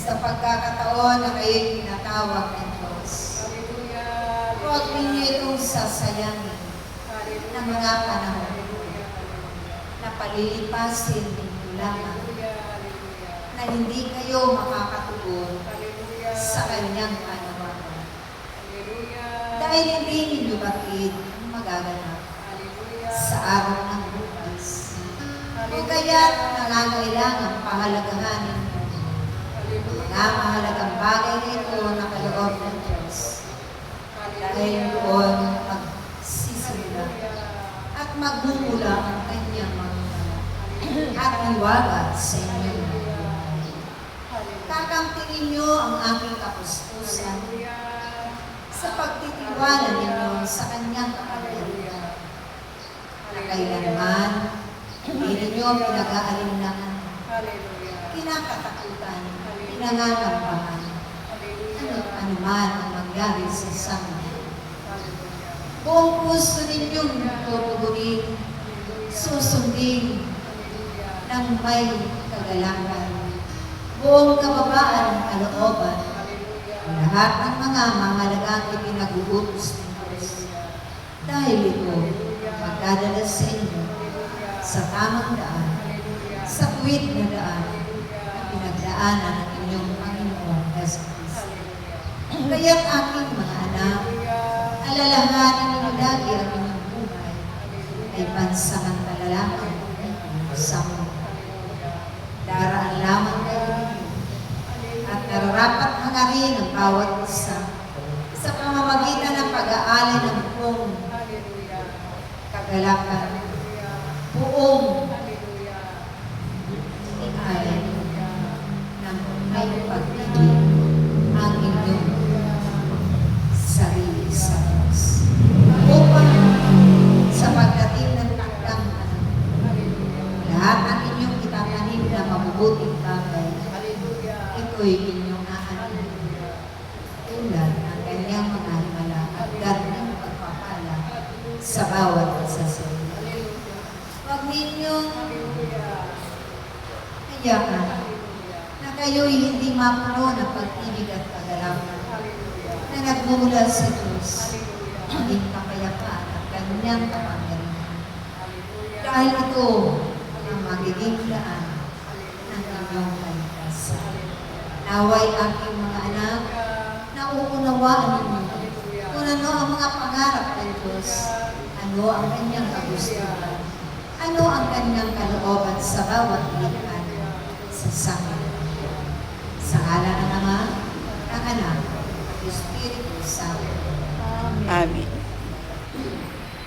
Sa pagkakataon na kayo'y tinatawag ng Diyos, huwag ninyo itong sasayangin ng mga panahon na palilipasin ninyo lamang na hindi kayo makakatugon sa kanyang panawagan. Dahil hindi ninyo bakit magaganap sa araw ng bukas. O kaya't nangangailangang pahalagahan ninyo mga mahalagang bagay na ito na kaloob ng Diyos. Dahil doon magsisimula at magmumula ang kanyang mga at iwagat sa inyong buhay. Kakamtingin niyo ang aking kapustusan sa pagtitiwala ninyo sa kanyang kapangyarihan na kailanman hindi ninyo pinag-aalinlangan, kinakatakutan, pinangangambahan, anuman ang mangyari sa isang buong puso ninyong tutugunin, susundin ng may kagalakan, buong kababaan ng kalooban, lahat ng mga mahalagang ipinag-uutos ng Diyos. Dahil ito, magdadala sa inyo sa tamang daan, sa tuwid na daan, na pinagdaanan ng inyong Panginoon Jesus. Kaya't aking mga anak, alalahanin ninyo lagi ang inyong buhay ay pansamantala lamang sa mundo. Daraan lamang kayo at nararapat hangarin ang bawat isa sa pamamagitan ng pag-aalay ng buong kagalakan, buong alay ng may pag-ibig ang inyong sarili sa Diyos. Upang sa pagdating ng takdang lahat ng inyong itatanim na mabubuting bagay, ito'y inyong aanin. Tulad ng kanyang mga himala at ganang pagpapala sa bawat isa sa inyo. Huwag ninyong hayakan na kayo'y hindi mapuno ng pag-ibig at kagalakan na nagmumula sa Diyos, maging kapayapaan at kanya kanyang kapangyarihan. Dahil ito ang magiging daan ng inyong kaligtasan. Naway aking mga anak, nauunawaan ninyo kung ano ang mga pangarap ng Diyos, ano ang kanyang kagustuhan, ano ang kanyang kalooban sa bawat likan sa sanglibutan. Sa ngalan ng Ama, ng Anak, at Espiritu Santo. Amen.